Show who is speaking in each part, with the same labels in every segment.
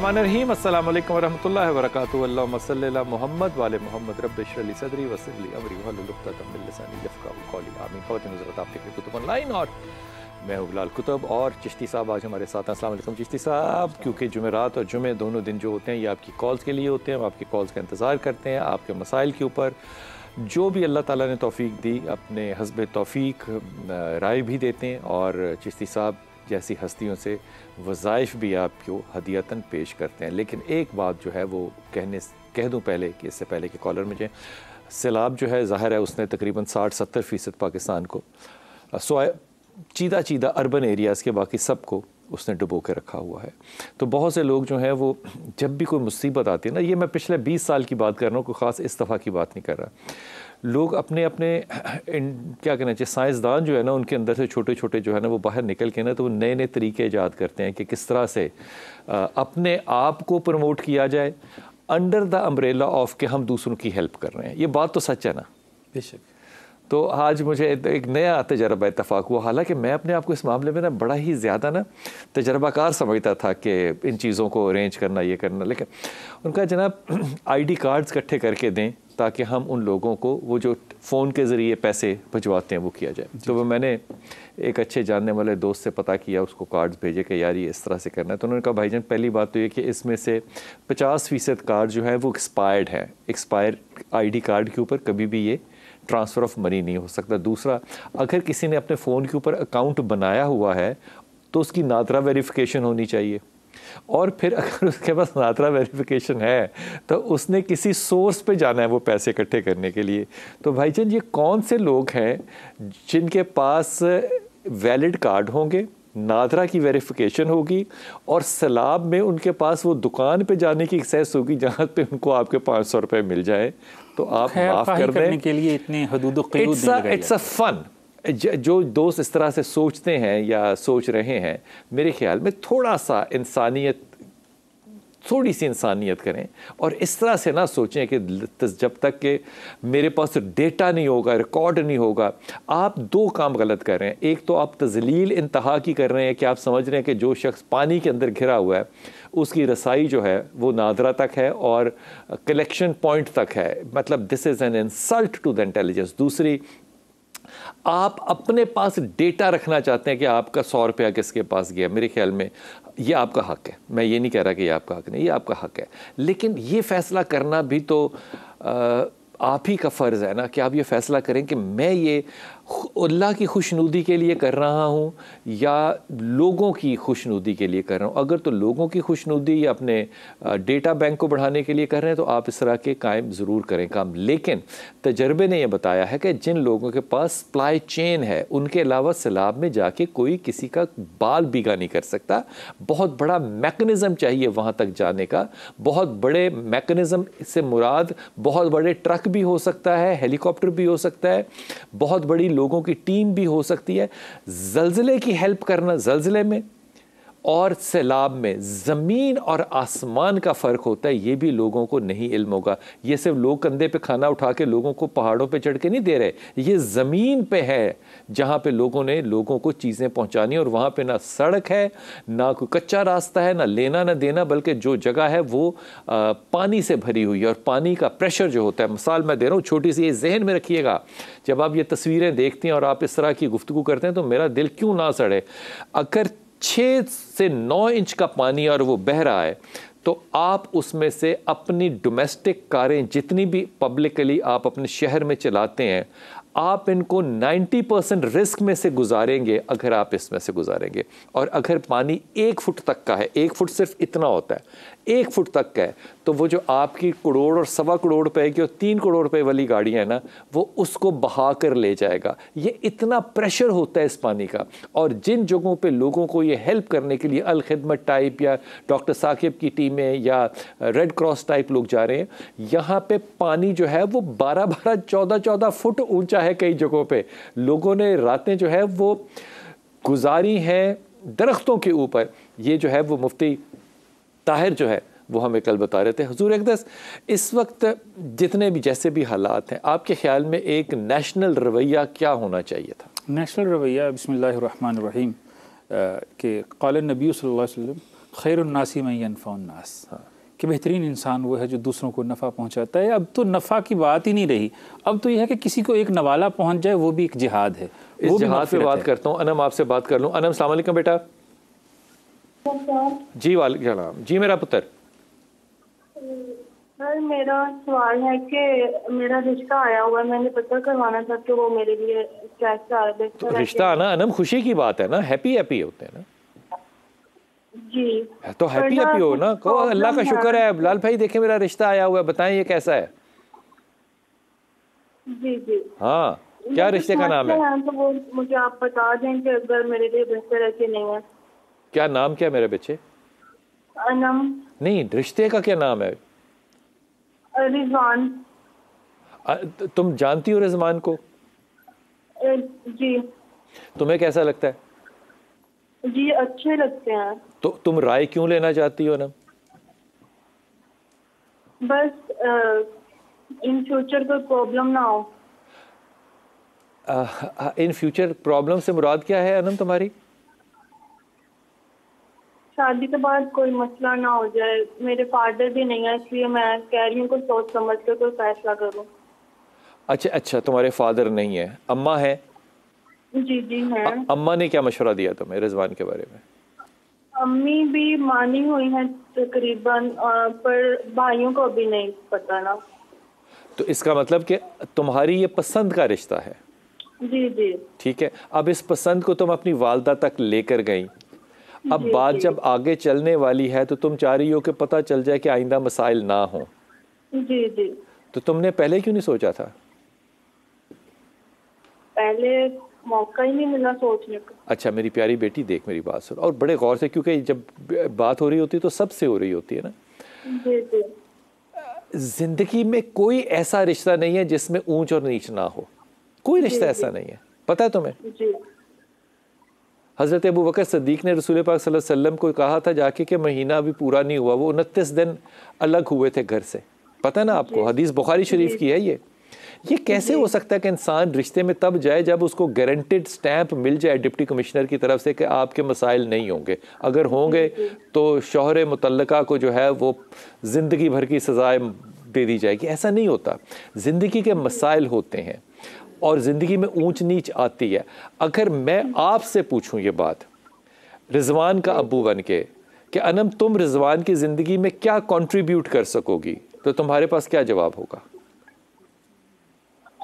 Speaker 1: बिस्मिल्लाहिर्रहमानिर्रहीम अस्सलाम वालेकुम वरहमतुल्लाहि वबरकातुहू। अल्लाहुम्मा सल्लि अला मुहम्मद व आले मुहम्मद रब्बि इश्रह ली सदरी वयस्सिर ली अमरी वहलुल उक़दतम मिन लिसानी यफ़क़हू क़ौली। आमीन। ख़वातीन हज़रात, आप देख रहे हैं कुतुब ऑनलाइन और मैं हूँ बिलाल कुतुब और चिश्ती साहब आज हमारे साथ हैं। अस्सलाम वालेकुम चिश्ती साहब। क्योंकि जुमेरात और जुमे दोनों दिन जो होते हैं ये आपकी कॉल्स के लिए होते हैं, हम आपकी कॉल्स का इंतज़ार करते हैं। आपके मसाइल के ऊपर जो भी अल्लाह ताला ने तौफ़ीक दी अपने हस्ब तौफ़ीक राय भी देते हैं और चिश्ती साहब जैसी हस्तियों से वज़ाइफ भी आपको हदियतन पेश करते हैं। लेकिन एक बात जो है वो कह दूँ पहले कि इससे पहले कि कॉलर मुझे सैलाब जो है ज़ाहिर है उसने तकरीबन 60-70% पाकिस्तान को चीदा अर्बन एरियाज़ के बाकी सब को उसने डुबो के रखा हुआ है। तो बहुत से लोग जो हैं वो जब भी कोई मुसीबत आती है ना, ये मैं पिछले 20 साल की बात कर रहा हूँ, कोई ख़ास इस दफ़ा की बात नहीं कर रहा। लोग अपने क्या कहना चाहिए साइंसदान जो है ना उनके अंदर से छोटे छोटे जो है ना वो बाहर निकल के ना तो वो नए नए तरीके ईजाद करते हैं कि किस तरह से अपने आप को प्रमोट किया जाए अंडर द अम्ब्रेला ऑफ के हम दूसरों की हेल्प कर रहे हैं। ये बात तो सच है ना।
Speaker 2: बेशक।
Speaker 1: तो आज मुझे एक नया तजर्बा इत्तफाक हुआ। हालांकि मैं अपने आप को इस मामले में ना बड़ा ही ज़्यादा ना तजर्बाकार समझता था कि इन चीज़ों को अरेंज करना ये करना, लेकिन उनका जनाब आईडी कार्ड्स इकट्ठे करके दें ताकि हम उन लोगों को वो जो फ़ोन के ज़रिए पैसे भिजवाते हैं वो किया जाए। तो वो मैंने एक अच्छे जानने वाले दोस्त से पता किया, उसको कार्ड्स भेजे कि यार ये इस तरह से करना है। तो उन्होंने कहा भाईजान पहली बात तो ये कि इसमें से 50% कार्ड जो है वो एक्सपायर्ड है। एक्सपायर आईडी कार्ड के ऊपर कभी भी ये ट्रांसफ़र ऑफ मनी नहीं हो सकता। दूसरा, अगर किसी ने अपने फ़ोन के ऊपर अकाउंट बनाया हुआ है तो उसकी नादरा वेरिफिकेशन होनी चाहिए, और फिर अगर उसके पास नादरा वेरिफिकेशन है तो उसने किसी सोर्स पे जाना है वो पैसे इकट्ठे करने के लिए। तो भाईजान ये कौन से लोग हैं जिनके पास वैलिड कार्ड होंगे, नादरा की वेरिफिकेशन होगी और सैलाब में उनके पास वो दुकान पे जाने की एक्सेस होगी जहाँ पे उनको आपके 500 रुपये मिल जाए। तो आप माफ़ कर दें
Speaker 2: के लिए इतने
Speaker 1: इट्स अ फन। जो दोस्त इस तरह से सोचते हैं या सोच रहे हैं, मेरे ख्याल में थोड़ी सी इंसानियत करें और इस तरह से ना सोचें कि जब तक कि मेरे पास डेटा नहीं होगा, रिकॉर्ड नहीं होगा। आप दो काम गलत कर रहे हैं। एक तो आप तज़लील इंतहा की कर रहे हैं कि आप समझ रहे हैं कि जो शख्स पानी के अंदर घिरा हुआ है उसकी रसाई जो है वो नादरा तक है और कलेक्शन पॉइंट तक है। मतलब this is an insult to the intelligence. दूसरी, आप अपने पास डेटा रखना चाहते हैं कि आपका 100 रुपया किसके पास गया। मेरे ख्याल में ये आपका हक है, मैं ये नहीं कह रहा कि ये आपका हक नहीं, ये आपका हक है। लेकिन ये फ़ैसला करना भी तो आप ही का फ़र्ज़ है ना कि आप ये फ़ैसला करें कि मैं ये अल्लाह की खुशनुदी के लिए कर रहा हूँ या लोगों की खुशनुदी के लिए कर रहा हूँ। अगर तो लोगों की खुशनुदी या अपने डेटा बैंक को बढ़ाने के लिए कर रहे हैं तो आप इस तरह के कायम ज़रूर करें काम। लेकिन तजर्बे ने यह बताया है कि जिन लोगों के पास सप्लाई चेन है उनके अलावा सैलाब में जाके कोई किसी का बाल बीगा नहीं कर सकता। बहुत बड़ा मैकेनिज़्म चाहिए वहाँ तक जाने का। बहुत बड़े मैकेनिज़्म से मुराद बहुत बड़े ट्रक भी हो सकता है, हेलीकॉप्टर भी हो सकता है, बहुत बड़ी लोगों की टीम भी हो सकती है। ज़लज़ले की हेल्प करना, ज़लज़ले में और सैलाब में ज़मीन और आसमान का फ़र्क होता है, ये भी लोगों को नहीं इल्म होगा। ये सिर्फ लोग कंधे पे खाना उठा के लोगों को पहाड़ों पे चढ़ के नहीं दे रहे, ये ज़मीन पे है जहाँ पे लोगों ने लोगों को चीज़ें पहुँचानी, और वहाँ पे ना सड़क है, ना कोई कच्चा रास्ता है, ना लेना ना देना, बल्कि जो जगह है वो पानी से भरी हुई है। और पानी का प्रेशर जो होता है, मिसाल मैं दे रहा हूँ छोटी सी, ये जहन में रखिएगा। जब आप ये तस्वीरें देखते हैं और आप इस तरह की गुफ्तगू करते हैं तो मेरा दिल क्यों ना सड़े। अगर 6 से 9 इंच का पानी और वो बह रहा है तो आप उसमें से अपनी डोमेस्टिक कारें जितनी भी पब्लिकली आप अपने शहर में चलाते हैं, आप इनको 90% रिस्क में से गुजारेंगे अगर आप इसमें से गुजारेंगे। और अगर पानी 1 फुट तक का है, 1 फुट सिर्फ इतना होता है, 1 फुट तक का है, तो वो जो आपकी करोड़ और 1.25 करोड़ रुपए की और 3 करोड़ रुपए वाली गाड़ियाँ हैं ना, वो उसको बहा कर ले जाएगा। ये इतना प्रेशर होता है इस पानी का। और जिन जगहों पे लोगों को ये हेल्प करने के लिए अल खिदमत टाइप या डॉक्टर साकिब की टीमें या रेड क्रॉस टाइप लोग जा रहे हैं, यहाँ पे पानी जो है वो 12-12, 14-14 फुट ऊंचा है। कई जगहों पे लोगों ने रातें जो है वो गुजारी हैं दरख्तों के ऊपर। ये जो है वो मुफ्ती ताहिर जो है वो हमें कल बता रहे थे। हुजूर अक़दस, इस वक्त जितने भी जैसे भी हालात हैं, आपके ख्याल में एक नेशनल रवैया क्या होना चाहिए था?
Speaker 2: नेशनल रवैया बिस्मिल्लाहिर्रहमानिर्रहीम के क़ाल नबी सल्लल्लाहु अलैहि वसल्लम खैरुन्नासी मन यनफ़उन्नास, कि बेहतरीन इंसान वो है जो दूसरों को नफ़ा पहुंचाता है। अब तो नफ़ा की बात ही नहीं रही, अब तो यह है कि किसी को एक नवाला पहुंच जाए, वो भी एक जिहाद है।
Speaker 1: इस जिहाद पे बात करता हूँ। अनम आपसे बात कर लूँ। अनम अस्सलाम वालेकुम बेटा। जी वालेकुम सलाम। जी मेरा पुत्र।
Speaker 3: सर मेरा सवाल है कि मेरा रिश्ता आया हुआ है, मैंने पता करवाना था कि वो मेरे लिए कैसा है।
Speaker 1: तो रिश्ता आना अनम खुशी की बात है ना, हैप्पी हैप्पी होते हैं ना
Speaker 3: जी।
Speaker 1: तो हैप्पी हैप्पी हो ना, कहो अल्लाह का शुक्र है बिलाल भाई, देखे मेरा रिश्ता आया हुआ है, बताएं ये कैसा है।
Speaker 3: जी जी।
Speaker 1: हाँ, क्या रिश्ते का नाम है?
Speaker 3: तो वो मुझे आप बता दें कि अगर मेरे लिए बेहतर है कि नहीं है।
Speaker 1: क्या नाम क्या मेरे बच्चे?
Speaker 3: अनम।
Speaker 1: नहीं, रिश्ते का क्या नाम है?
Speaker 3: रिजवान।
Speaker 1: तुम जानती हो रिजवान को?
Speaker 3: जी।
Speaker 1: तुम्हें कैसा लगता है?
Speaker 3: जी अच्छे लगते हैं।
Speaker 1: तो तुम राय क्यों लेना चाहती हो ना?
Speaker 3: बस इन फ्यूचर कोई प्रॉब्लम ना हो।
Speaker 1: इन फ्यूचर प्रॉब्लम से मुराद क्या है अनम तुम्हारी?
Speaker 3: शादी के बाद कोई मसला ना हो जाए। मेरे फादर भी नहीं है, इसलिए मैं कह रही हूँ कोई सोच समझ कर कोई फैसला करूँ।
Speaker 1: अच्छा अच्छा, तुम्हारे फादर नहीं है, अम्मा है?
Speaker 3: जी जी है।
Speaker 1: अम्मा ने क्या मशवरा दिया तुम्हें रिजवान के बारे में?
Speaker 3: अम्मी भी मानी हुई हैं तकरीबन, पर भाइयों को अभी नहीं पता ना।
Speaker 1: तो इसका मतलब कि तुम्हारी ये पसंद का रिश्ता है?
Speaker 3: जी जी।
Speaker 1: ठीक है, अब इस पसंद को तुम अपनी वालदा तक लेकर गई, अब
Speaker 3: जी,
Speaker 1: बात
Speaker 3: जी।
Speaker 1: जब आगे चलने वाली है तो तुम चाह रही हो कि पता चल जाए कि आइंदा मसाइल ना हो।
Speaker 3: जी जी।
Speaker 1: तो तुमने पहले क्यों नहीं सोचा था?
Speaker 3: पहले मौका ही नहीं मिला सोचने का।
Speaker 1: अच्छा मेरी प्यारी बेटी, देख मेरी बात सुन और बड़े गौर से, क्योंकि जब बात हो रही होती है तो सबसे हो रही होती है ना।
Speaker 3: जी जी।
Speaker 1: जिंदगी में कोई ऐसा रिश्ता नहीं है जिसमें ऊंच और नीच ना हो, कोई रिश्ता ऐसा नहीं है, पता है तुम्हें?
Speaker 3: जी।
Speaker 1: हज़रत अबू बकर सिद्दीक ने रसूल पाक सल्लल्लाहु अलैहि वसल्लम को कहा था जाके कि महीना अभी पूरा नहीं हुआ, वो 29 दिन अलग हुए थे घर से, पता है ना आपको? हदीस बुखारी शरीफ की है ये कैसे हो सकता है कि इंसान रिश्ते में तब जाए जब उसको गारंटेड स्टैंप मिल जाए डिप्टी कमिश्नर की तरफ से कि आपके मसाइल नहीं होंगे, अगर होंगे तो शौहर मुतल्लका को जो है वो ज़िंदगी भर की सज़ाएं दे दी जाएगी? ऐसा नहीं होता। ज़िंदगी के मसाइल होते हैं और ज़िंदगी में ऊंच नीच आती है। अगर मैं आपसे पूछूं ये बात रिजवान का अब्बू बन के कि अनम तुम रिजवान की ज़िंदगी में क्या कंट्रीब्यूट कर सकोगी, तो तुम्हारे पास क्या जवाब होगा?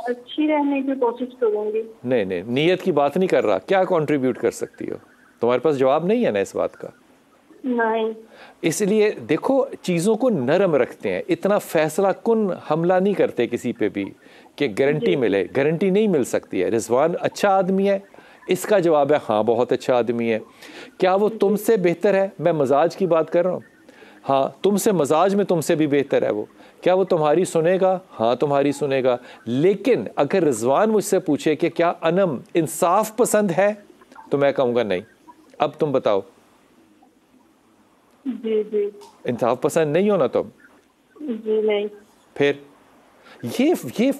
Speaker 3: अच्छी रहने की कोशिश करूंगी।
Speaker 1: नहीं नहीं, नीयत की बात नहीं कर रहा, क्या कंट्रीब्यूट कर सकती हो? तुम्हारे पास जवाब नहीं है ना इस बात का?
Speaker 3: नहीं।
Speaker 1: इसलिए देखो, चीज़ों को नरम रखते हैं, इतना फैसला कुन हमला नहीं करते किसी पे भी कि गारंटी मिले, गारंटी नहीं मिल सकती है। रिजवान अच्छा आदमी है, इसका जवाब है हाँ बहुत अच्छा आदमी है। क्या वो तुमसे बेहतर है? मैं मजाज की बात कर रहा हूँ। हाँ, तुमसे मजाज में तुमसे भी बेहतर है वो। क्या वो तुम्हारी सुनेगा? हाँ तुम्हारी सुनेगा। लेकिन अगर रिजवान मुझसे पूछे कि क्या अनम इंसाफ पसंद है, तो मैं कहूँगा नहीं। अब तुम बताओ।
Speaker 3: जी जी।
Speaker 1: इंसाफ पसंद नहीं हो ना तुम?
Speaker 3: जी नहीं।
Speaker 1: फिर ये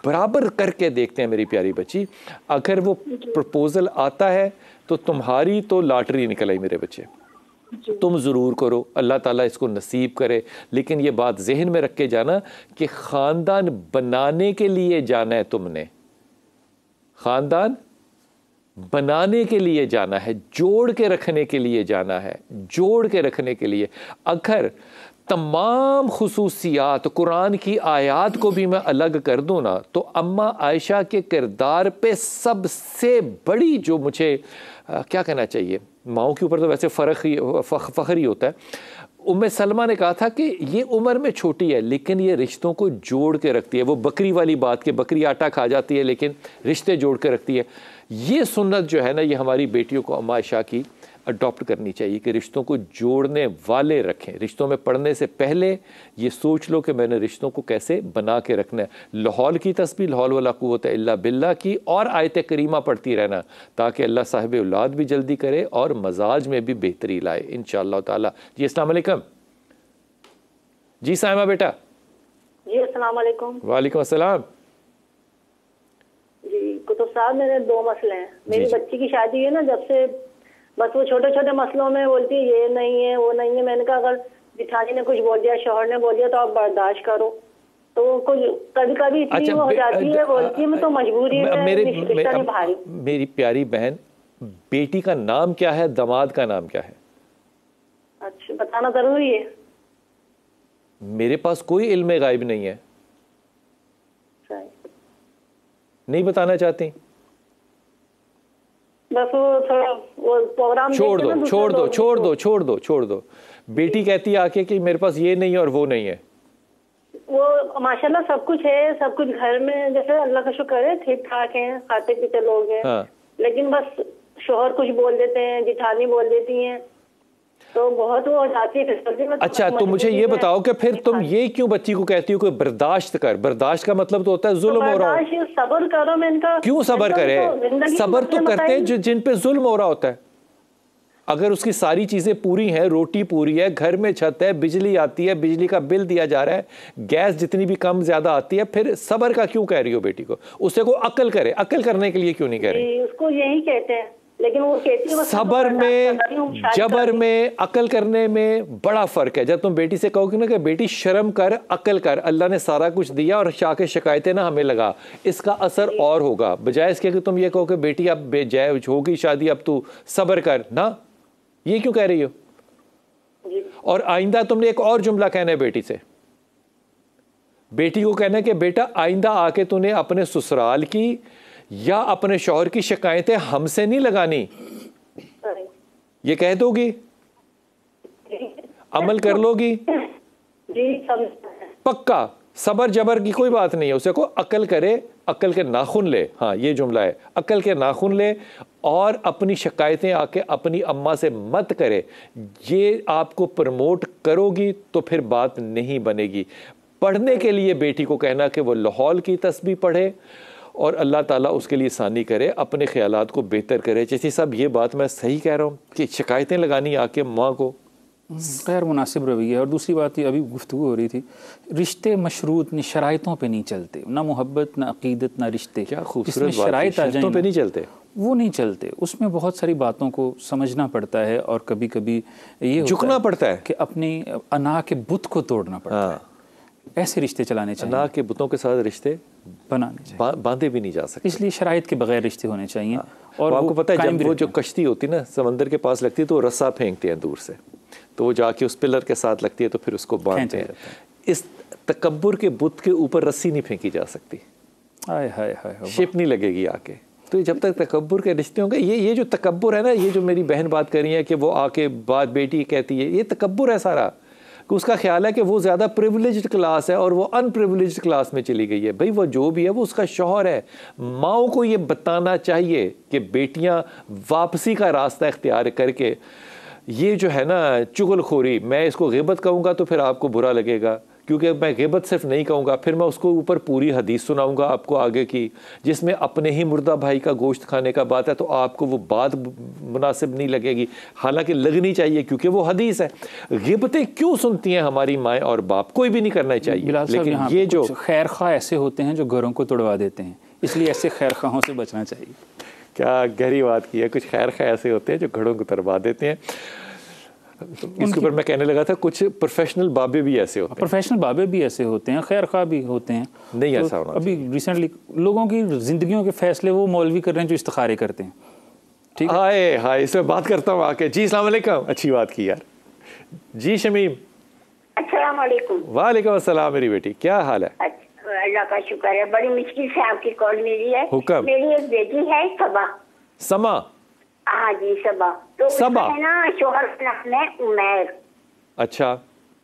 Speaker 1: बराबर करके देखते हैं मेरी प्यारी बच्ची। अगर वो प्रपोजल आता है तो तुम्हारी तो लॉटरी निकल आई मेरे बच्चे, तुम ज़रूर करो, अल्लाह ताला इसको नसीब करे। लेकिन ये बात जहन में रख के जाना कि ख़ानदान बनाने के लिए जाना है तुमने, ख़ानदान बनाने के लिए जाना है, जोड़ के रखने के लिए जाना है, जोड़ के रखने के लिए। अगर तमाम खुसूसियात कुरान की आयत को भी मैं अलग कर दूँ ना, तो अम्मा आयशा के किरदार पे सबसे बड़ी जो मुझे क्या कहना चाहिए, माओं के ऊपर तो वैसे फ़ख्र ही होता है। उम्मे सलमा ने कहा था कि ये उम्र में छोटी है लेकिन ये रिश्तों को जोड़ के रखती है। वो बकरी वाली बात कि बकरी आटा खा जाती है लेकिन रिश्ते जोड़ के रखती है। ये सुन्नत जो है ना, ये हमारी बेटियों को अम्मा आयशा की अडॉप्ट करनी चाहिए कि रिश्तों को जोड़ने वाले रखें। रिश्तों में पढ़ने से पहले ये सोच लो कि मैंने रिश्तों को कैसे बना के रखना है। लाहौल की तस्बीह लाहौल वला कुव्वत इल्ला बिल्लाह की और आयत करीमा पढ़ती रहना, ताकि अल्लाह साहिब औलाद भी जल्दी करे और मजाज में भी बेहतरी लाए इंशाअल्लाह ताला। जी अस्सलाम वालेकुम। जी साइमा बेटा।
Speaker 4: जी अस्सलाम वालेकुम।
Speaker 1: वालेकुम अस्सलाम।
Speaker 4: जी कुतुब साहब, मेरे दो मसले हैं। मेरी बच्ची की शादी है ना, जब से बस वो छोटे छोटे मसलों में बोलती है ये नहीं है वो नहीं है। मैंने कहा अगर जिठानी ने कुछ बोल दिया, शौहर ने बोल दिया तो आप बर्दाश्त करो। तो कुछ कभी कभी इतनी वो हो जाती है, बोलती है मैं तो मजबूरी में।
Speaker 1: मेरी प्यारी बहन, बेटी का नाम क्या है, दामाद का नाम क्या है?
Speaker 4: अच्छा, बताना जरूरी है?
Speaker 1: मेरे पास कोई इल्म गायब नहीं है। नहीं बताना चाहती?
Speaker 4: बस वो थोड़ा वो प्रोग्राम
Speaker 1: छोड़ दो छोड़ दो छोड़ दो छोड़ दो छोड़ दो। बेटी कहती है आके कि मेरे पास ये नहीं है और वो नहीं है।
Speaker 4: वो माशाल्लाह सब कुछ है, सब कुछ घर में जैसे अल्लाह का शुक्र है ठीक ठाक है, खाते पीते लोग हैं। हाँ। लेकिन बस शोहर कुछ बोल देते हैं, जिठानी बोल देती हैं, तो बहुत वो हो जाती है।
Speaker 1: अच्छा, तो मुझे ये बताओ कि फिर तुम ये क्यों बच्ची को कहती हो कि बर्दाश्त कर? बर्दाश्त का मतलब तो होता है जुल्म हो रहा है।
Speaker 4: सब्र करो। मैंने कहा
Speaker 1: क्यों सब्र करे? सब्र तो करते हैं जिन पे जुल्म हो रहा होता है। अगर उसकी सारी चीजें पूरी हैं, रोटी पूरी है, घर में छत है, बिजली आती है, बिजली का बिल दिया जा रहा है, गैस जितनी भी कम ज्यादा आती है, फिर सब्र का क्यों कह रही हो बेटी को? उससे को अकल करे, अकल करने के लिए क्यों नहीं कह रही?
Speaker 4: उसको यही कहते हैं, लेकिन वो कहती है
Speaker 1: सबर में, जबर में, अकल करने में बड़ा फर्क है। जब तुम बेटी से कहोगे ना कि बेटी शर्म कर, अकल कर, अल्लाह ने सारा कुछ दिया और शाके शिकायतें ना हमें लगा, इसका असर और होगा। बजाय इसके कि तुम ये कहो कि बेटी अब बेजाय होगी शादी, अब तू सबर कर ना, ये क्यों कह रही हो? और आइंदा तुमने एक और जुमला कहना है बेटी से। बेटी को कहना है कि बेटा आइंदा आके तूने अपने ससुराल की या अपने शौहर की शिकायतें हमसे नहीं लगानी। ये कह दोगी? अमल कर लोगी? पक्का। सबर जबर की कोई बात नहीं है। उसे को अकल करे, अकल के नाखून ले। हाँ, ये जुमला है, अकल के नाखून ले और अपनी शिकायतें आके अपनी अम्मा से मत करे। ये आपको प्रमोट करोगी तो फिर बात नहीं बनेगी। पढ़ने के लिए बेटी को कहना कि वो लाहौल की तस्बीह पढ़े और अल्लाह ताला उसके लिए आसानी करे, अपने ख्यालात को बेहतर करे। जैसे साहब ये बात मैं सही कह रहा हूँ कि शिकायतें लगानी आके माँ को
Speaker 2: गैर मुनासिब रवैया। और दूसरी बात ये अभी गुफ्तगू हो रही थी, रिश्ते मशरूत नहीं, शराइतों पे नहीं चलते, ना मोहब्बत ना अकीदत ना रिश्ते।
Speaker 1: क्या खूबसूरत शराइत आ जाए पे नहीं चलते,
Speaker 2: वो नहीं चलते। उसमें बहुत सारी बातों को समझना पड़ता है और कभी कभी ये
Speaker 1: झुकना पड़ता है
Speaker 2: कि अपनी अना के बुत को तोड़ना पड़ता है। ऐसे रिश्ते चलाने चाहिए,
Speaker 1: अना के बुतों के साथ रिश्ते
Speaker 2: बनाने चाहिए,
Speaker 1: बांधे भी नहीं जा सकते।
Speaker 2: इसलिए शराइत के बगैर रिश्ते होने चाहिए।
Speaker 1: और आपको पता है जब वो जो कश्ती होती है ना समंदर के पास लगती है तो वो रस्सा फेंकते हैं दूर से, तो वो जाके उस पिलर के साथ लगती है तो फिर उसको बांधते हैं। इस तकब्बुर के बुत के ऊपर रस्सी नहीं फेंकी जा सकती,
Speaker 2: हाय हाय हाय,
Speaker 1: शिप नहीं लगेगी आके। तो जब तक तकब्बुर के रिश्ते होंगे, ये जो तकब्बुर है ना, ये जो मेरी बहन बात कर रही है कि वो आके बात बेटी कहती है, ये तकब्बुर है सारा। कि उसका ख्याल है कि वो ज़्यादा प्रिविलेज्ड क्लास है और वो अनप्रिविलेज्ड क्लास में चली गई है। भाई वो जो भी है वो उसका शौहर है। माओ को ये बताना चाहिए कि बेटियां वापसी का रास्ता इख्तियार करके, ये जो है ना चुगलखोरी, मैं इसको गिबत कहूँगा तो फिर आपको बुरा लगेगा, क्योंकि मैं गिबत सिर्फ नहीं कहूँगा, फिर मैं उसको ऊपर पूरी हदीस सुनाऊँगा आपको आगे की, जिसमें अपने ही मुर्दा भाई का गोश्त खाने का बात है, तो आपको वो बात मुनासिब नहीं लगेगी, हालांकि लगनी चाहिए क्योंकि वो हदीस है। गिबतें क्यों सुनती हैं हमारी माएँ और बाप? कोई भी नहीं करना चाहिए, लेकिन ये जो
Speaker 2: खैर खा ऐसे होते हैं जो घरों को तोड़वा देते हैं, इसलिए ऐसे खैर खाहों से बचना चाहिए।
Speaker 1: क्या गहरी बात की है। कुछ खैर खा ऐसे होते हैं जो घरों को तोड़वा देते हैं। इसके ऊपर मैं कहने लगा था कुछ प्रोफेशनल बाबे भी ऐसे होते हैं,
Speaker 2: प्रोफेशनल बाबे भी ऐसे होते हैं, खैर खा भी होते हैं।
Speaker 1: नहीं
Speaker 2: तो
Speaker 1: ऐसा होना
Speaker 2: अभी रिसेंटली लोगों की जिंदगियों के फैसले वो मौलवी कर रहे हैं जो इस्तिखारे करते हैं। ठीक है,
Speaker 1: हाय हाय, इसमें बात करता हूँ आके। जी अस्सलाम वालेकुम, अच्छी बात की यार। जी शमीम।
Speaker 4: अस्सलाम वालेकुम।
Speaker 1: वालेकुम अस्सलाम मेरी बेटी, क्या हाल है?
Speaker 4: अल्लाह का शुक्र है, बड़ी मुश्किल से आपकी कॉल मिली है।
Speaker 1: हुक्म।
Speaker 4: मेरी एक बेटी है सबा।
Speaker 1: समा?
Speaker 4: हाँ जी सबा। तो
Speaker 1: सबा
Speaker 4: है ना, शोहर का नाम है उमैर।
Speaker 1: अच्छा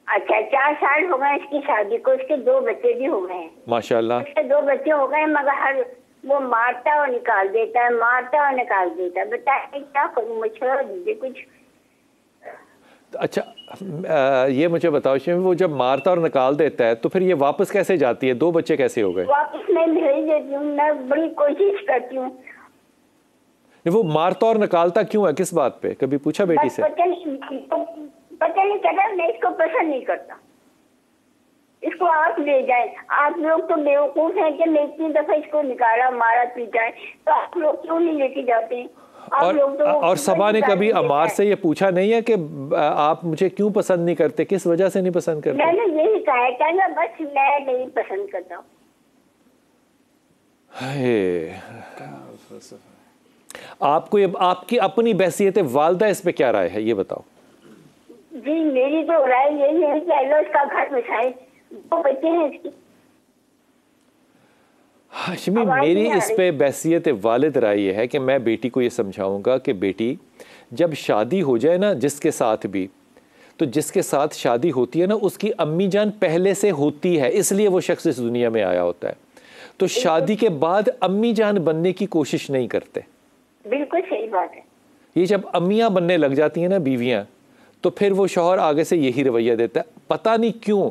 Speaker 4: अच्छा, 4 साल हो गए इसकी शादी को, इसके 2 बच्चे भी हो गए हैं
Speaker 1: माशाल्लाह।
Speaker 4: इसके 2 बच्चे हो गए, मगर वो मारता और निकाल देता है, मारता और निकाल देता है। बताइए क्या करूँ, मशवरा दीजिए कुछ।
Speaker 1: अच्छा ये मुझे बताओ शमीम, वो जब मारता और निकाल देता है तो फिर ये वापस कैसे जाती है? 2 बच्चे कैसे हो गए?
Speaker 4: वापस मैं भेज देती हूँ, मैं बड़ी कोशिश करती हूँ।
Speaker 1: वो मारता और निकालता क्यों है, किस बात पे? कभी पूछा बेटी से?
Speaker 4: पता नहीं कहता, मैं इसको पसंद नहीं करता, इसको आप ले जाए। आप लोग तो बेवकूफ हैं कि मैं इतनी दफा इसको निकाला मारा पीटा है, तो आप लोग क्यों नहीं लेके जाते हैं?
Speaker 1: और सबा ने कभी अमार से ये पूछा नहीं है कि आप मुझे क्यों पसंद नहीं करते, किस वजह से नहीं पसंद करते?
Speaker 5: मैंने यही कहा है कि ना बस मैं नहीं पसंद करता हूँ।
Speaker 1: आपको ये आपकी अपनी बहसियत वालिदा इस पे क्या राय है, ये बताओ।
Speaker 5: जी मेरी तो राय यही है कि अल्लाह उसका घर बसाए, 2 बच्चे हैं इसकी।
Speaker 1: हाशमी, मेरी इस पे बहसियत वालिद राय ये है कि मैं बेटी को ये समझाऊंगा कि बेटी जब शादी हो जाए ना जिसके साथ भी, तो जिसके साथ शादी होती है ना उसकी अम्मी जान पहले से होती है, इसलिए वो शख्स इस दुनिया में आया होता है। तो शादी के बाद अम्मी जान बनने की कोशिश नहीं करते।
Speaker 5: बिल्कुल सही बात है।
Speaker 1: ये जब अम्मियां बनने लग जाती हैं ना बीवियां, तो फिर वो शौहर आगे से यही रवैया देता है, पता नहीं क्यों।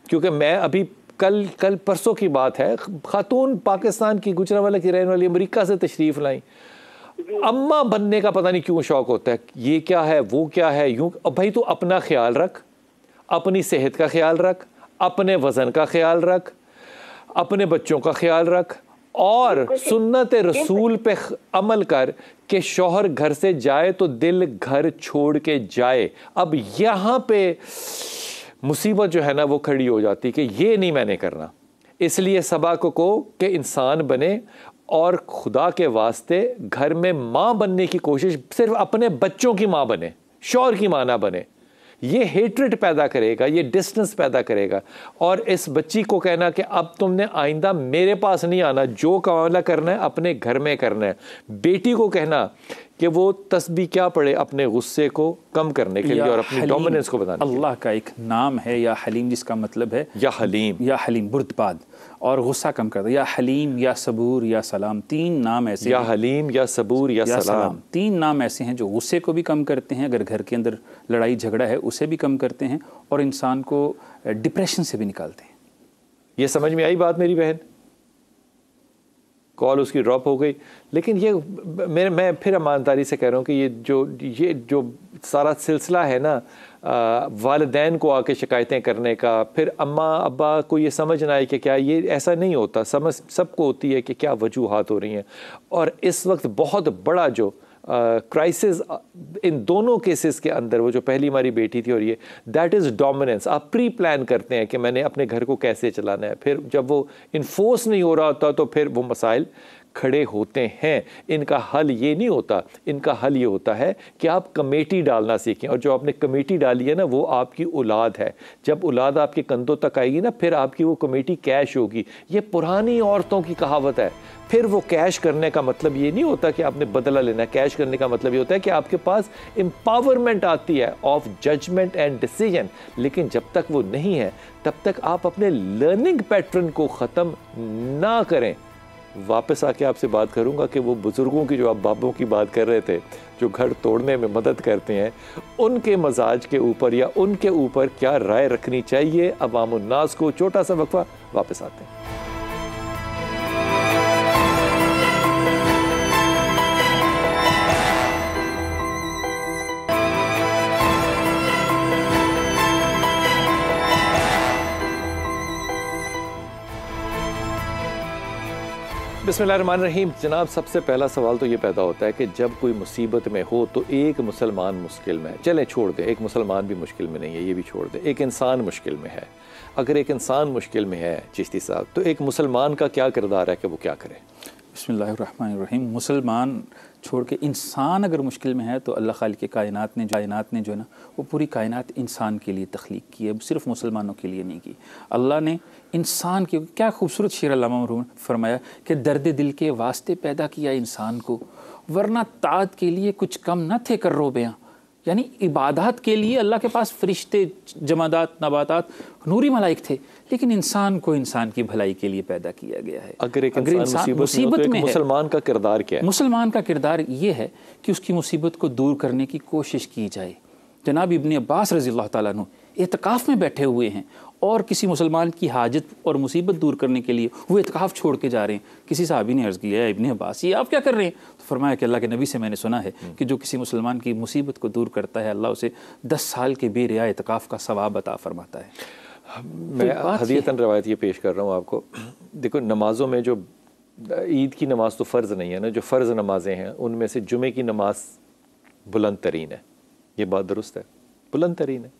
Speaker 1: क्योंकि मैं अभी कल परसों की बात है, खातून पाकिस्तान की गुजरांवाला की रहने वाली अमेरिका से तशरीफ लाई, अम्मा बनने का पता नहीं क्यों शौक होता है, ये क्या है वो क्या है यूं। अब भाई तू अपना ख्याल रख, अपनी सेहत का ख्याल रख, अपने वज़न का ख्याल रख, अपने बच्चों का ख्याल रख और सुन्नत रसूल पे अमल कर कि शौहर घर से जाए तो दिल घर छोड़ के जाए। अब यहाँ पे मुसीबत जो है ना वो खड़ी हो जाती कि ये नहीं मैंने करना। इसलिए सबा को कि इंसान बने और खुदा के वास्ते घर में माँ बनने की कोशिश, सिर्फ अपने बच्चों की माँ बने, शौहर की माँ ना बने। ये हेट्रेड पैदा करेगा, ये डिस्टेंस पैदा करेगा। और इस बच्ची को कहना कि अब तुमने आइंदा मेरे पास नहीं आना, जो मामला करना है अपने घर में करना है। बेटी को कहना कि वो तस्बीह क्या पढ़े अपने गुस्से को कम करने के लिए और अपनी डोमिनेंस को बताने के लिए।
Speaker 2: अल्लाह का एक नाम है या हलीम, जिसका मतलब है
Speaker 1: या हलीम
Speaker 2: बुर्दबाद और गुस्सा कम करता है। या हलीम, या सबूर, या सलाम, 3 नाम ऐसे,
Speaker 1: या हलीम, या सबूर, या सलाम,
Speaker 2: 3 नाम ऐसे हैं जो गुस्से को भी कम करते हैं, अगर घर के अंदर लड़ाई झगड़ा है उसे भी कम करते हैं और इंसान को डिप्रेशन से भी निकालते हैं।
Speaker 1: ये समझ में आई बात मेरी बहन? कॉल उसकी ड्रॉप हो गई। लेकिन ये मैं फिर ईमानदारी से कह रहा हूँ कि ये जो सारा सिलसिला है ना वालिदैन को आके शिकायतें करने का, फिर अम्मा अब्बा को ये समझ ना आए कि क्या ये ऐसा नहीं होता, समझ सबको होती है कि क्या वजूहात हो रही हैं। और इस वक्त बहुत बड़ा जो क्राइसिस इन दोनों केसेस के अंदर, वो जो पहली हमारी बेटी थी और ये, दैट इज़ डोमिनेंस। आप प्री प्लान करते हैं कि मैंने अपने घर को कैसे चलाना है, फिर जब वो इन्फोर्स नहीं हो रहा होता तो फिर वो मसाइल खड़े होते हैं। इनका हल ये नहीं होता, इनका हल ये होता है कि आप कमेटी डालना सीखें। और जो आपने कमेटी डाली है ना वो आपकी औलाद है। जब औलाद आपके कंधों तक आएगी ना फिर आपकी वो कमेटी कैश होगी। ये पुरानी औरतों की कहावत है। फिर वो कैश करने का मतलब ये नहीं होता कि आपने बदला लेना है। कैश करने का मतलब ये होता है कि आपके पास एम्पावरमेंट आती है ऑफ जजमेंट एंड डिसीजन। लेकिन जब तक वो नहीं है तब तक आप अपने लर्निंग पैटर्न को ख़त्म ना करें। वापस आके आपसे बात करूंगा कि वो बुज़ुर्गों की, जो आप बाबों की बात कर रहे थे, जो घर तोड़ने में मदद करते हैं, उनके मजाज के ऊपर या उनके ऊपर क्या राय रखनी चाहिए अवामुन्नास को। छोटा सा वक्फा, वापस आते हैं। बिस्मिल्लाहिर्रहमानिर्रहीम। जनाब, सबसे पहला सवाल तो ये पैदा होता है कि जब कोई मुसीबत में हो तो एक मुसलमान मुश्किल में है, चलें छोड़ दें, एक मुसलमान भी मुश्किल में नहीं है, ये भी छोड़ दें, एक इंसान मुश्किल में है। अगर एक इंसान मुश्किल में है चिश्ती साहब, तो एक मुसलमान का क्या किरदार है कि वो क्या करे?
Speaker 2: बिस्मिल्लाहिर्रहमानिर्रहीम। मुसलमान छोड़ के इंसान अगर मुश्किल में है तो अल्लाह खालिक कायनात ने जो है ना वो पूरी कायनात इंसान के लिए तख्लीक की है, सिर्फ मुसलमानों के लिए नहीं की। अल्लाह ने इंसान के, क्या खूबसूरत शेर अल्लामा मरहूम फरमाया कि दर्द दिल के वास्ते पैदा किया इंसान को, वरना ताअत के लिए कुछ कम न थे कर्रो बयां। यानी इबादत के लिए अल्लाह के पास फरिश्ते, जमादात, नबातात, नूरी मलाइक थे, लेकिन इंसान को इंसान की भलाई के लिए पैदा किया गया है।
Speaker 1: अगर एक इंसान मुसीबत में है, मुसलमान का किरदार क्या है?
Speaker 2: मुसलमान का किरदार ये है कि उसकी मुसीबत को दूर करने की कोशिश की जाए। जनाब इब्ने अब्बास रज़ी अल्लाह ताला अन्हु एतकाफ़ में बैठे हुए हैं और किसी मुसलमान की हाजत और मुसीबत दूर करने के लिए वो एतकाफ़ छोड़ के जा रहे हैं। किसी साहबी ने अर्ज़ किया, इब्ने अब्बास ये आप क्या कर रहे हैं? तो फरमाया कि अल्लाह के नबी से मैंने सुना है कि जो किसी मुसलमान की मुसीबत को दूर करता है अल्लाह उसे 10 साल के बेरिया एतकाफ़ का सवाब अता फरमाता है।
Speaker 1: मैं हदीयतन रवायत ये पेश कर रहा हूँ आपको। देखो, नमाज़ों में जो ईद की नमाज तो फ़र्ज़ नहीं है ना, जो फ़र्ज़ नमाजें हैं उनमें से जुमे की नमाज बुलंद तरीन है, ये बात दुरुस्त है, बुलंद तरीन है।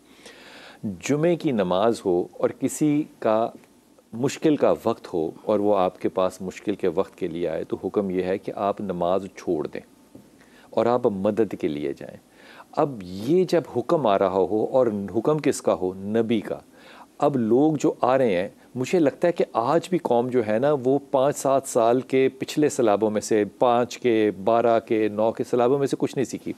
Speaker 1: जुमे की नमाज हो और किसी का मुश्किल का वक्त हो और वो आपके पास मुश्किल के वक्त के लिए आए, तो हुक्म यह है कि आप नमाज छोड़ दें और आप मदद के लिए जाएं। अब ये जब हुक्म आ रहा हो, और हुक्म किसका हो? नबी का। अब लोग जो आ रहे हैं, मुझे लगता है कि आज भी कौम जो है ना, वो 5-7 साल के पिछले सलाबों में से 5 के 12 के 9 के सलाबों में से कुछ नहीं सीखी।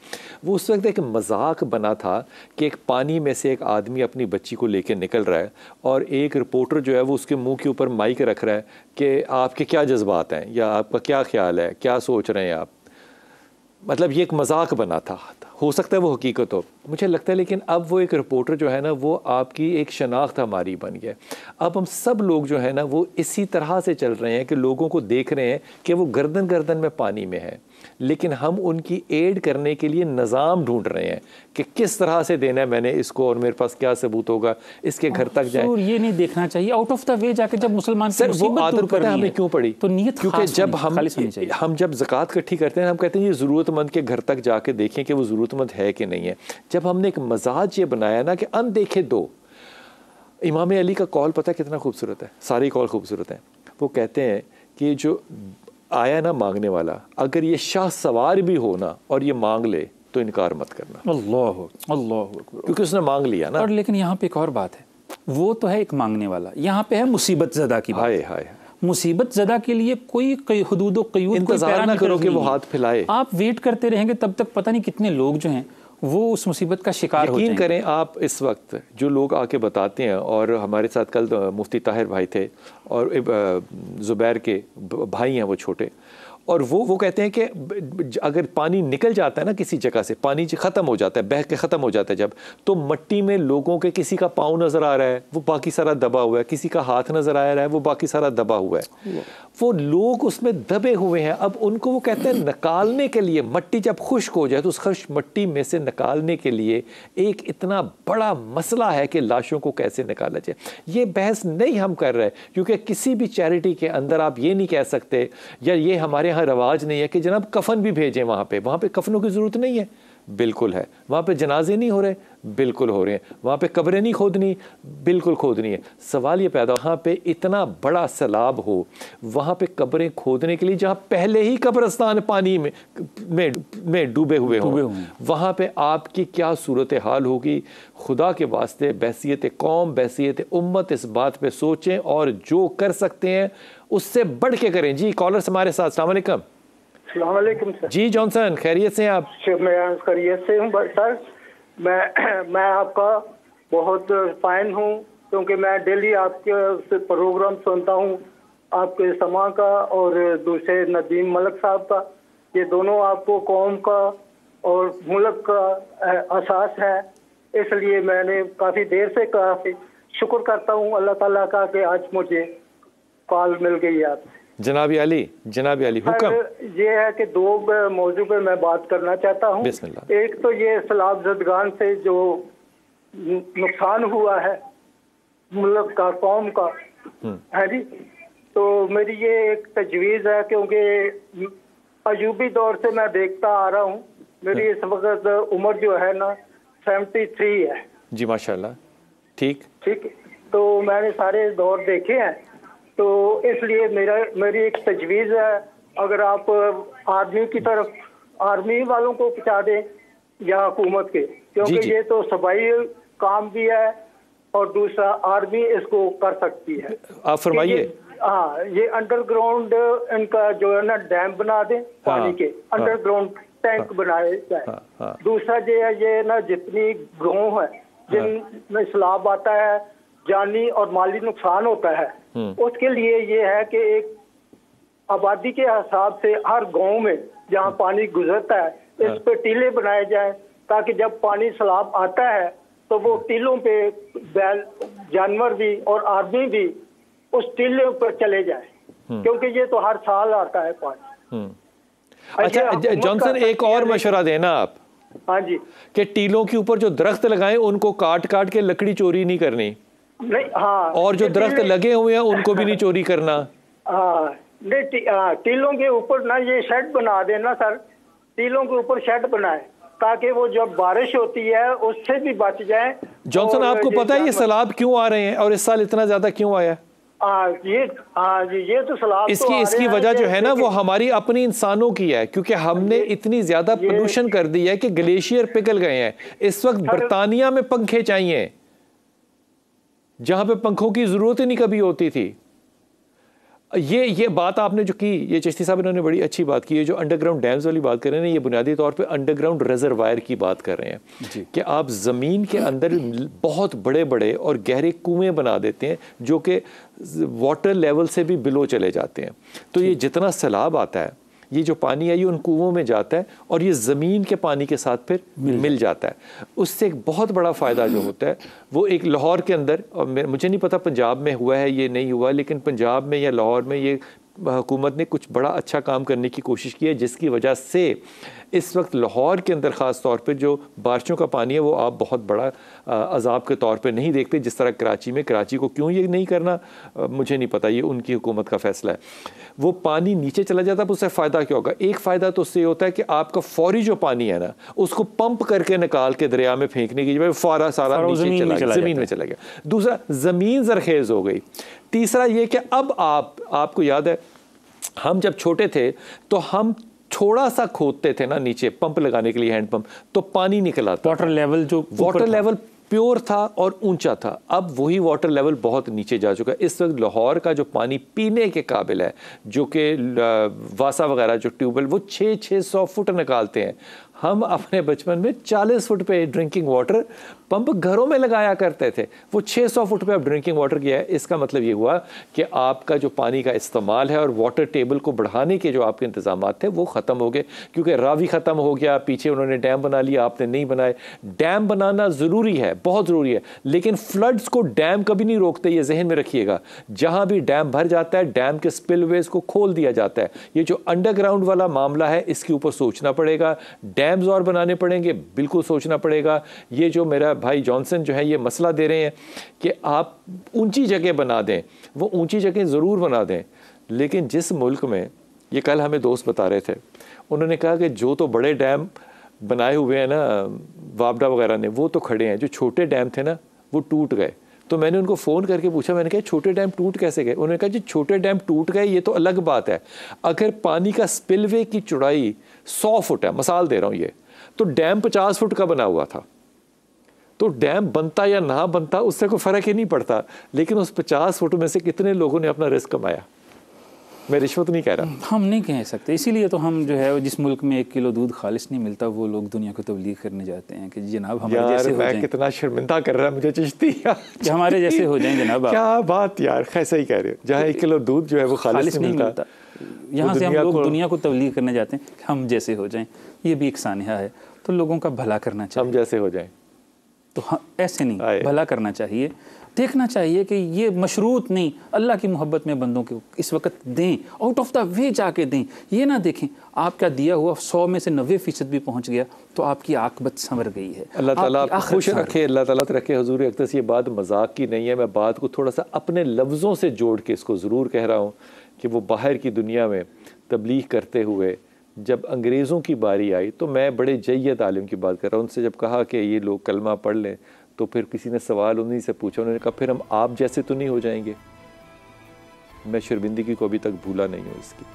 Speaker 1: वो उस वक्त एक मजाक बना था कि एक पानी में से एक आदमी अपनी बच्ची को लेकर निकल रहा है और एक रिपोर्टर जो है वो उसके मुंह के ऊपर माइक रख रहा है कि आपके क्या जज्बात हैं या आपका क्या ख्याल है, क्या सोच रहे हैं आप। मतलब ये एक मजाक बना था, हो सकता है वो हकीकत हो, मुझे लगता है। लेकिन अब वो एक रिपोर्टर जो है ना, वो आपकी एक शनाख्त हमारी बन गया। अब हम सब लोग जो है ना, वो इसी तरह से चल रहे हैं कि लोगों को देख रहे हैं कि वो गर्दन गर्दन में पानी में है, लेकिन हम उनकी एड करने के लिए निज़ाम ढूंढ रहे हैं कि किस तरह से देना है मैंने इसको, और मेरे पास क्या सबूत होगा, इसके घर तक जाए।
Speaker 2: ये नहीं देखना चाहिए आउट ऑफ द वे जाके, जब मुसलमान
Speaker 1: सर वो आदत पता है हमें क्यों पड़ी?
Speaker 2: तो नियत,
Speaker 1: क्योंकि जब हम जब ज़कात इकट्ठी करते हैं, हम कहते हैं ये ज़रूरतमंद के घर तक जाके देखें कि वो ज़रूरतमंद है कि नहीं है। जब हमने एक मजाज ये बनाया ना कि अनदेखे दो, इमाम अली का कौल पता है कितना खूबसूरत है, सारी कौल खूबसूरत है। वो कहते हैं कि जो आया ना मांगने वाला, अगर ये शाह सवार भी हो ना और ये मांग ले तो इनकार मत करना।
Speaker 2: अल्लाह,
Speaker 1: क्योंकि उसने मांग लिया ना।
Speaker 2: और लेकिन यहाँ पे एक और बात है, वो तो है एक मांगने वाला, यहाँ पे है मुसीबत ज़दा की बात।
Speaker 1: हाय
Speaker 2: मुसीबत ज़दा के लिए कोई हुदूद व क़यूद,
Speaker 1: इंतजार ना करो कि वो हाथ फैलाए।
Speaker 2: आप वेट करते रहेंगे तब तक पता नहीं कितने लोग जो हैं वो उस मुसीबत का शिकार हो जाएंगे।
Speaker 1: यकीन करें आप, इस वक्त जो लोग आके बताते हैं, और हमारे साथ कल मुफ्ती ताहिर भाई थे और ज़ुबैर के भाई हैं वो छोटे, और वो कहते हैं कि अगर पानी निकल जाता है ना किसी जगह से, पानी ख़त्म हो जाता है, बह के ख़त्म हो जाता है जब, तो मट्टी में लोगों के किसी का पाँव नज़र आ रहा है, वो बाकी सारा दबा हुआ है, किसी का हाथ नज़र आ रहा है, वो बाकी सारा दबा हुआ है। वो लोग उसमें दबे हुए हैं। अब उनको वो कहते हैं निकालने के लिए, मट्टी जब खुश्क हो जाए तो उस खुश्क मट्टी में से निकालने के लिए एक इतना बड़ा मसला है कि लाशों को कैसे निकाला जाए। ये बहस नहीं हम कर रहे, क्योंकि किसी भी चैरिटी के अंदर आप ये नहीं कह सकते, या ये हमारे यहाँ रवाज नहीं है कि जनाब कफन भी भेजें वहाँ पे कफनों की ज़रूरत नहीं है। बिल्कुल है। वहाँ पे जनाजे नहीं हो रहे, बिल्कुल हो रहे हैं। वहाँ पे कब्रें नहीं खोदनी, बिल्कुल खोदनी है। सवाल ये पैदा, वहाँ पे इतना बड़ा सैलाब हो, वहाँ पे कब्रें खोदने के लिए जहाँ पहले ही कब्रिस्तान पानी में डूबे हुए हों, वहाँ पे आपकी क्या सूरत हाल होगी? खुदा के वास्ते बैसियत कौम, बैसियत उम्मत इस बात पे सोचें और जो कर सकते हैं उससे बढ़ के करें। जी कॉलर्स हमारे साथ, अस्सलाम वालेकुम।
Speaker 6: सर
Speaker 1: जी जॉनसन, खैरियत से हैं आप?
Speaker 6: मैं खैरियत से हूँ सर। मैं आपका बहुत फैन हूँ, क्योंकि मैं डेली आपके प्रोग्राम सुनता हूँ, आपके समा का और दूसरे नदीम मलिक साहब का। ये दोनों आपको कौम का और मुल्क का अहसास है, इसलिए मैंने काफ़ी देर से काफ़ी शुक्र करता हूँ अल्लाह ताला का कि आज मुझे कॉल मिल गई है आपसे।
Speaker 1: जनाबी अली हुक्म।
Speaker 6: ये है कि दो मौजू पे मैं बात करना चाहता हूँ। एक तो ये सैलाब ज़दगान से जो नुकसान हुआ है मुल्क का, कौम का, है जी, तो मेरी ये एक तजवीज़ है, क्योंकि अयूबी दौर से मैं देखता आ रहा हूँ। मेरी इस वक्त उम्र जो है ना 73 है
Speaker 1: जी, माशाल्लाह। ठीक,
Speaker 6: तो मैंने सारे दौर देखे हैं, तो इसलिए मेरी एक तजवीज़ है, अगर आप आर्मी की तरफ, आर्मी वालों को पहुँचा दें या हुकूमत के, क्योंकि ये तो सबाई काम भी है और दूसरा आर्मी इसको कर सकती है।
Speaker 1: आप फरमाइए।
Speaker 6: हाँ, ये अंडरग्राउंड इनका जो है ना डैम बना दें, पानी के अंडरग्राउंड टैंक बनाए जाए। दूसरा ये ना जितनी गाँव है जिनमें सैलाब आता है, जानी और माली नुकसान होता है, उसके लिए ये है कि एक आबादी के हिसाब से हर गांव में जहां पानी गुजरता है इस पे टीले बनाए जाएं, ताकि जब पानी सैलाब आता है तो वो टीलों पे बैल जानवर भी और आदमी भी उस टीले पर चले जाए, क्योंकि ये तो हर साल आता है पानी।
Speaker 1: अच्छा जॉनसन, एक और मशवरा देना आप।
Speaker 6: हाँ जी।
Speaker 1: कि टीलों के ऊपर जो दरख्त लगाएं उनको काट के लकड़ी चोरी नहीं करनी।
Speaker 6: नहीं, हाँ,
Speaker 1: और जो दरख्त लगे हुए हैं उनको भी नहीं चोरी करना।
Speaker 6: हाँ, टीलों के ऊपर ना ये शेड बना देना सर, टीलों के ऊपर शेड बनाए ताकि वो जब बारिश होती है उससे भी बच जाए।
Speaker 1: जॉनसन, आपको पता है ये सैलाब क्यों आ रहे हैं और इस साल इतना ज्यादा क्यों आया?
Speaker 6: ये तो सैलाब
Speaker 1: इसकी वजह जो है ना वो हमारी अपनी इंसानों की है, क्योंकि हमने इतनी ज्यादा पोल्यूशन कर दी है कि ग्लेशियर पिघल गए हैं। इस वक्त बर्तानिया में पंखे चाहिए जहां पे पंखों की जरूरत ही नहीं कभी होती थी। ये बात आपने जो की, ये चिश्ती साहब इन्होंने बड़ी अच्छी बात की है। जो अंडरग्राउंड डैम्स वाली बात कर रहे हैं, ये बुनियादी तौर पे अंडरग्राउंड रिजर्वायर की बात कर रहे हैं कि आप ज़मीन के अंदर बहुत बड़े बड़े और गहरे कुएं बना देते हैं जो कि वाटर लेवल से भी बिलो चले जाते हैं। तो ये जितना सैलाब आता है, ये जो पानी है ये उन कुओं में जाता है और ये ज़मीन के पानी के साथ फिर मिल जाता है। उससे एक बहुत बड़ा फ़ायदा जो होता है वो एक लाहौर के अंदर, और मुझे नहीं पता पंजाब में हुआ है ये नहीं हुआ, लेकिन पंजाब में या लाहौर में ये हुकूमत ने कुछ बड़ा अच्छा काम करने की कोशिश की है, जिसकी वजह से इस वक्त लाहौर के अंदर ख़ास तौर पे जो बारिशों का पानी है वो आप बहुत बड़ा अजाब के तौर पे नहीं देखते जिस तरह कराची में। कराची को क्यों ये नहीं करना मुझे नहीं पता, ये उनकी हुकूमत का फ़ैसला है। वो पानी नीचे चला जाता है, उससे फ़ायदा क्या होगा? एक फ़ायदा तो उससे होता है कि आपका फौरी जो पानी है ना उसको पंप करके निकाल के दरिया में फेंकने की जगह फौरा सारा नीचे चला गया, ज़मीन में चला गया। दूसरा, ज़मीन ज़रखेज़ हो गई। तीसरा ये कि अब आपको याद है हम जब छोटे थे तो हम थोड़ा सा खोदते थे ना नीचे पंप लगाने के लिए, हैंड पंप, तो पानी निकल आता।
Speaker 2: वाटर लेवल
Speaker 1: प्योर था और ऊंचा था। अब वही वाटर लेवल बहुत नीचे जा चुका है। इस वक्त लाहौर का जो पानी पीने के काबिल है, जो कि वासा वगैरह जो ट्यूबवेल वो 600 फुट निकालते हैं। हम अपने बचपन में 40 फुट पे ड्रिंकिंग वाटर पंप घरों में लगाया करते थे, वो 600 फुट पे अब ड्रिंकिंग वाटर किया है। इसका मतलब ये हुआ कि आपका जो पानी का इस्तेमाल है और वाटर टेबल को बढ़ाने के जो आपके इंतजाम थे वो ख़त्म हो गए, क्योंकि रावी ख़त्म हो गया, पीछे उन्होंने डैम बना लिया, आपने नहीं बनाए। डैम बनाना ज़रूरी है, बहुत ज़रूरी है, लेकिन फ्लड्स को डैम कभी नहीं रोकते, ये जहन में रखिएगा। जहाँ भी डैम भर जाता है डैम के स्पिलवेज को खोल दिया जाता है। ये जो अंडरग्राउंड वाला मामला है इसके ऊपर सोचना पड़ेगा, डैम्स और बनाने पड़ेंगे, बिल्कुल सोचना पड़ेगा। ये जो मेरा भाई जॉनसन जो है ये मसला दे रहे हैं कि आप ऊंची जगह बना दें, वो ऊंची जगह ज़रूर बना दें, लेकिन जिस मुल्क में, ये कल हमें दोस्त बता रहे थे, उन्होंने कहा कि जो तो बड़े डैम बनाए हुए हैं ना वापडा वगैरह ने, वो तो खड़े हैं, जो छोटे डैम थे ना वो टूट गए। तो मैंने उनको फ़ोन करके पूछा, मैंने कहा छोटे डैम टूट कैसे गए? उन्होंने कहा जी छोटे डैम टूट गए ये तो अलग बात है, अगर पानी का स्पिलवे की चौड़ाई 100 फुट है, मिसाल दे रहा हूँ, ये तो डैम 50 फुट का बना हुआ था, तो डैम बनता या ना बनता उससे कोई फ़र्क ही नहीं पड़ता, लेकिन उस 50 फुट में से कितने लोगों ने अपना रिस्क कमाया। मैं रिश्वत नहीं कह रहा,
Speaker 2: हम नहीं कह सकते, इसीलिए तो हम जो है जिस मुल्क में 1 किलो दूध खालिश नहीं मिलता वो लोग दुनिया को तबलीग करने जाते हैं कि जनाब हमारे जैसे हो जाएं।
Speaker 1: कितना शर्मिंदा कर रहा है मुझे चिश्ती
Speaker 2: कि हमारे जैसे हो जाएं जनाब।
Speaker 1: क्या बात यार, कैसे ही कह रहे हो, जहाँ 1 किलो दूध जो है वो खालिश नहीं मिलता,
Speaker 2: यहाँ से हम लोग दुनिया को तबलीग करने जाते हैं कि हम जैसे हो जाएं। ये भी एक सानिया है, तो लोगों का भला करना चाहिए,
Speaker 1: हम जैसे हो जाएं,
Speaker 2: तो ऐसे नहीं, भला करना चाहिए। देखना चाहिए कि ये मशरूत नहीं, अल्लाह की मोहब्बत में बंदों को इस वक्त दें, आउट ऑफ द वे जाके दें। ये ना देखें आपका दिया हुआ 100 में से 90% भी पहुंच गया तो आपकी आकबत संवर गई है।
Speaker 1: अल्लाह ताला आपको खुश रखे, अल्लाह ताला रखे। हुजूर अक़दस, ये बात मजाक की नहीं है, मैं बात को थोड़ा सा अपने लफ्ज़ों से जोड़ के इसको ज़रूर कह रहा हूँ कि वो बाहर की दुनिया में तबलीग करते हुए जब अंग्रेज़ों की बारी आई तो मैं बड़े जय्यद आलिम की बात कर रहा हूँ, उनसे जब कहा कि ये लोग कलमा पढ़ लें तो फिर किसी ने सवाल उन्हीं से पूछा, उन्होंने कहा फिर हम आप जैसे तो नहीं हो जाएंगे। मैं शर्मिंदगी को अभी तक भूला नहीं हूँ इसकी।